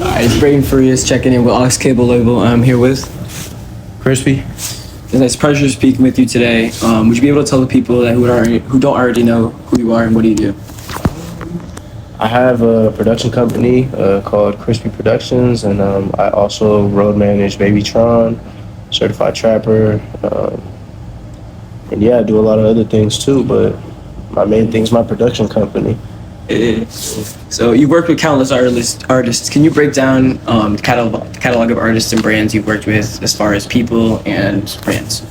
It's Braden Farias checking in with Aux Cable Label. I'm here with Krispy. It's a pleasure speaking with you today. Would you be able to tell the people that who don't already know who you are and what do you do? I have a production company called Krispy Productions, and I also road manage Baby Tron, certified trapper, and yeah, I do a lot of other things too. But my main thing is my production company. So you worked with countless artists. Can you break down the catalog of artists and brands you've worked with as far as people and brands?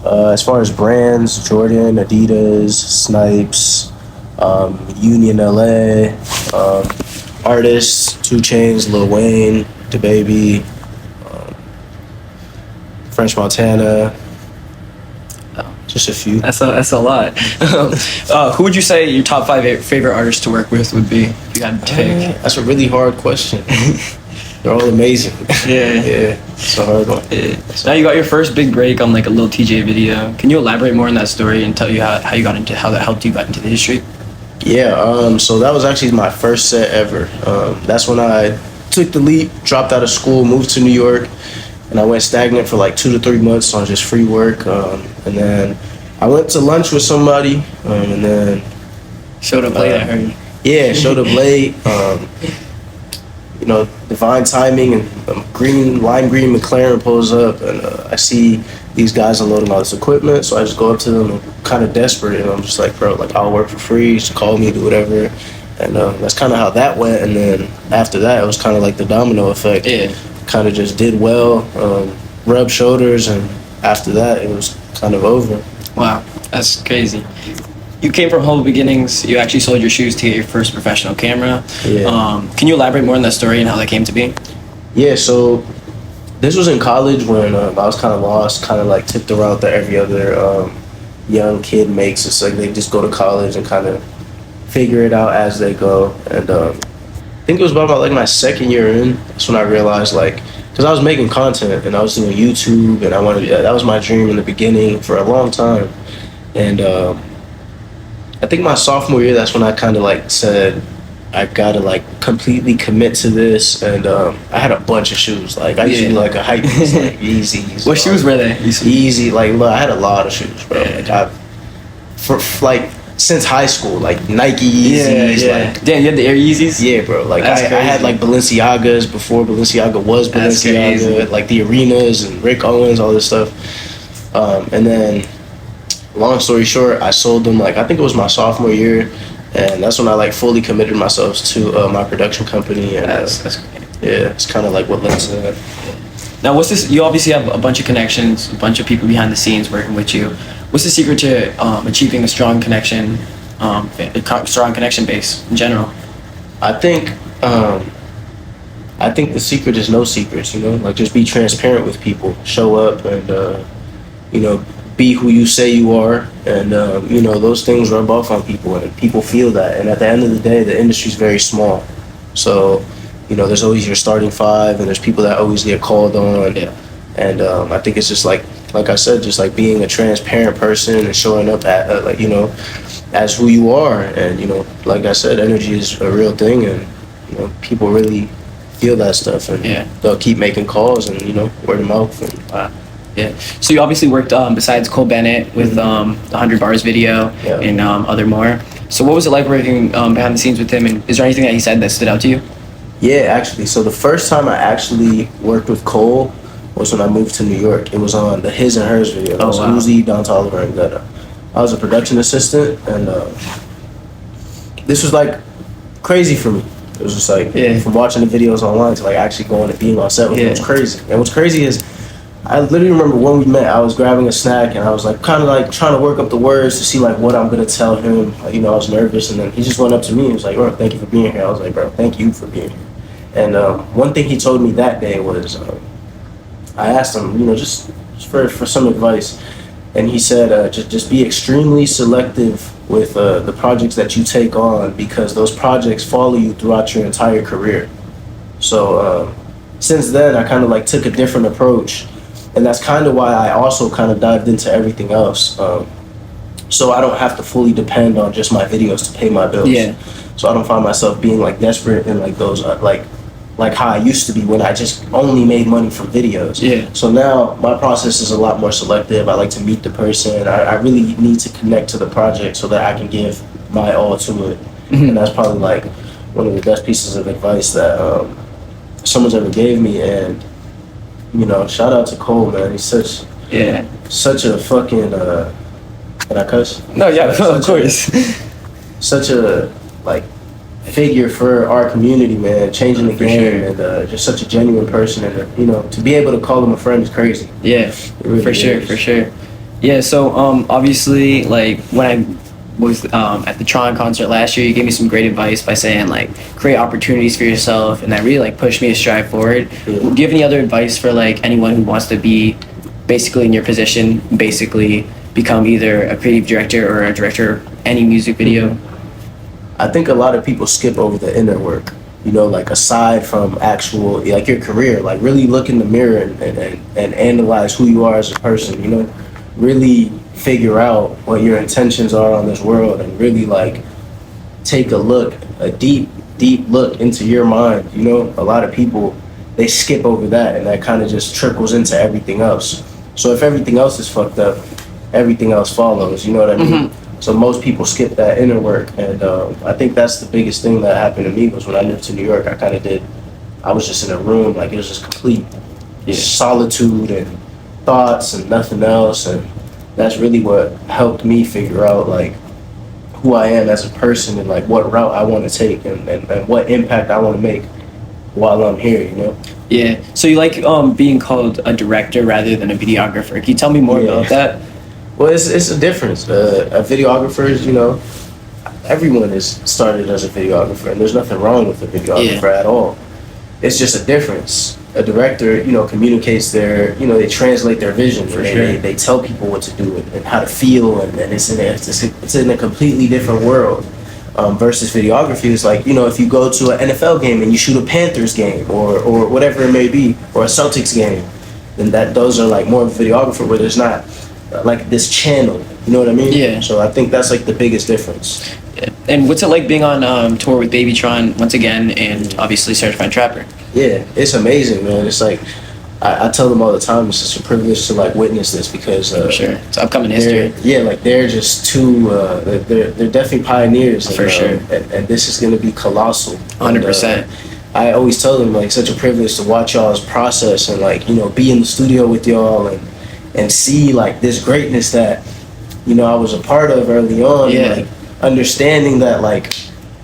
As far as brands, Jordan, Adidas, Snipes, Union LA, artists, 2 Chainz, Lil Wayne, DaBaby, French Montana, just a few. That's a lot. Who would you say your top 5 favorite artists to work with would be? If you had to pick. That's a really hard question. They're all amazing. Yeah, it's a hard one. Yeah. Now you got your first big break on like a Lil TJ video. Can you elaborate more on that story and tell you how you got into how that helped you get into the industry? Yeah, so that was actually my first set ever. That's when I took the leap, dropped out of school, moved to New York, and I went stagnant for like 2 to 3 months on just free work. And then I went to lunch with somebody, and then showed up late. I heard. Yeah, showed up late. You know, divine timing, and lime green McLaren pulls up, and I see these guys unloading all this equipment. So I just go up to them, and kind of desperate, and I'm just like, bro, like I'll work for free. Just call me, do whatever. And that's kind of how that went. And then after that, it was kind of like the domino effect. Yeah. Kind of just did well, rubbed shoulders, and after that, it was kind of over. Wow, that's crazy. You came from humble beginnings. You actually sold your shoes to get your first professional camera. Yeah. Can you elaborate more on that story and how that came to be? Yeah, so this was in college when I was kind of lost, kind of like took the route that every other young kid makes. It's like they just go to college and kind of figure it out as they go. And I think it was about like my second year in. That's when I realized, like, because I was making content and I was doing YouTube, and that was my dream in the beginning for a long time. And I think my sophomore year, that's when I kind of like said, I gotta like completely commit to this. And I had a bunch of shoes. Like I used to be like a hype beast, like Yeezys. What shoes were they? Easy. Like, look, I had a lot of shoes, bro. Yeah. Like since high school, like Nike Yeezys. Yeah. Like, damn, you had the Air Yeezys? yeah, bro. Like I had like Balenciagas before Balenciaga was That's Balenciaga. crazy. Like the Arenas and Rick Owens, all this stuff. And then, long story short, I sold them like I think it was my sophomore year, and that's when I like fully committed myself to my production company. And That's great. yeah, it's kind of like what led to that. Now, what's this? You obviously have a bunch of connections, a bunch of people behind the scenes working with you. What's the secret to achieving a strong connection, strong connection base in general? I think the secret is no secrets. You know, like just be transparent with people, show up, and you know, be who you say you are, and you know, those things rub off on people, and people feel that. And at the end of the day, the industry's very small, so you know, there's always your starting 5, and there's people that always get called on. Yeah. And I think it's just like I said, just like being a transparent person and showing up at like, you know, as who you are. And you know, like I said, energy is a real thing, and you know, people really feel that stuff, and they'll keep making calls, and you know, word of mouth. And Wow. Yeah. So you obviously worked besides Cole Bennett with the 100 Bars video and other more. So what was it like working behind the scenes with him, and is there anything that he said that stood out to you? Yeah, actually. So the first time I actually worked with Cole was when I moved to New York. It was on the His and Hers video. It was Uzi, Don Toliver, and Gunna. I was a production assistant, and this was like crazy for me. It was just like from watching the videos online to like actually going and being on set with him. It was crazy. And what's crazy is I literally remember when we met, I was grabbing a snack, and I was like kind of like trying to work up the words to see like what I'm gonna tell him. You know, I was nervous, and then he just went up to me and was like, "Bro, thank you for being here." I was like, "Bro, thank you for being here." And one thing he told me that day was, I asked him, you know, just for some advice, and he said, just be extremely selective with the projects that you take on, because those projects follow you throughout your entire career. So since then, I kind of like took a different approach. And that's kind of why I also kind of dived into everything else. So I don't have to fully depend on just my videos to pay my bills. Yeah. So I don't find myself being like desperate in like those like like how I used to be when I just only made money from videos. Yeah. So now my process is a lot more selective. I like to meet the person. I really need to connect to the project so that I can give my all to it. And that's probably like one of the best pieces of advice that someone's ever gave me. And you know, shout out to Cole, man. He's such a fucking can I cuss? No, yeah, of course. Such a like figure for our community, man, changing the game, and just such a genuine person, and you know, to be able to call him a friend is crazy. Yeah, really for sure. Yeah, so obviously, like when I was at the Tron concert last year, you gave me some great advice by saying like create opportunities for yourself, and that really like pushed me to strive forward. Yeah. Do you have any other advice for like anyone who wants to be basically in your position, basically become either a creative director or a director of any music video? I think a lot of people skip over the inner work, you know, like aside from actual, like your career, like really look in the mirror and analyze who you are as a person, you know, really figure out what your intentions are on this world, and really like take a deep look into your mind. You know, a lot of people, they skip over that, and that kind of just trickles into everything else. So if everything else is fucked up, everything else follows, you know what I mean? So most people skip that inner work, and I think that's the biggest thing that happened to me was when I moved to New York. I was just in a room, like it was just complete solitude and thoughts and nothing else, and that's really what helped me figure out like who I am as a person, and like what route I want to take, and what impact I want to make while I'm here, you know? Yeah. So you like being called a director rather than a videographer. Can you tell me more about that? Well, it's a difference. A videographer is, you know, everyone is started as a videographer, and there's nothing wrong with a videographer at all. It's just a difference. A director, you know, communicates their, you know, they translate their vision. For sure. They tell people what to do and how to feel, and it's in a completely different world. Versus videography is like, you know, if you go to an NFL game and you shoot a Panthers game or whatever it may be, or a Celtics game, then those are like more of a videographer, where there's not like this channel, you know what I mean? Yeah. So I think that's like the biggest difference. Yeah. And what's it like being on tour with Babytron once again, and obviously Certified Trapper? Yeah, it's amazing, man. It's like I tell them all the time, it's just a privilege to like witness this, because for sure, it's upcoming history. Yeah, like they're just too they're definitely pioneers, for sure, and this is going to be colossal. 100%. I always tell them like such a privilege to watch y'all's process, and like, you know, be in the studio with y'all and see like this greatness that, you know, I was a part of early on. Yeah. Like understanding that like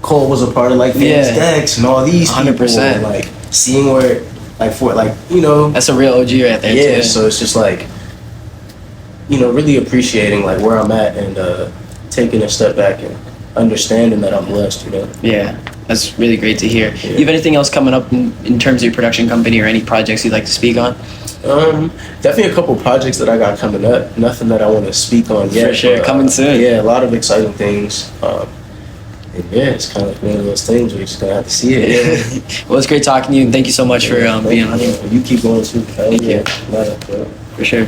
Cole was a part of like Famous Dex and all these 100%. people, and, like seeing where like for like, you know, that's a real OG right there. Yeah, too. so it's just like, you know, really appreciating like where I'm at, and taking a step back and understanding that I'm blessed, you know. Yeah, that's really great to hear. Yeah. You have anything else coming up in terms of your production company, or any projects you'd like to speak on? Definitely a couple projects that I got coming up. Nothing that I want to speak on yet. For sure, but, coming soon. Yeah, a lot of exciting things. And yeah, it's kind of like one of those things where you're just gonna have to see it. Yeah. Well, it's great talking to you, and thank you so much for being on here. You keep going too. Thank you. For sure.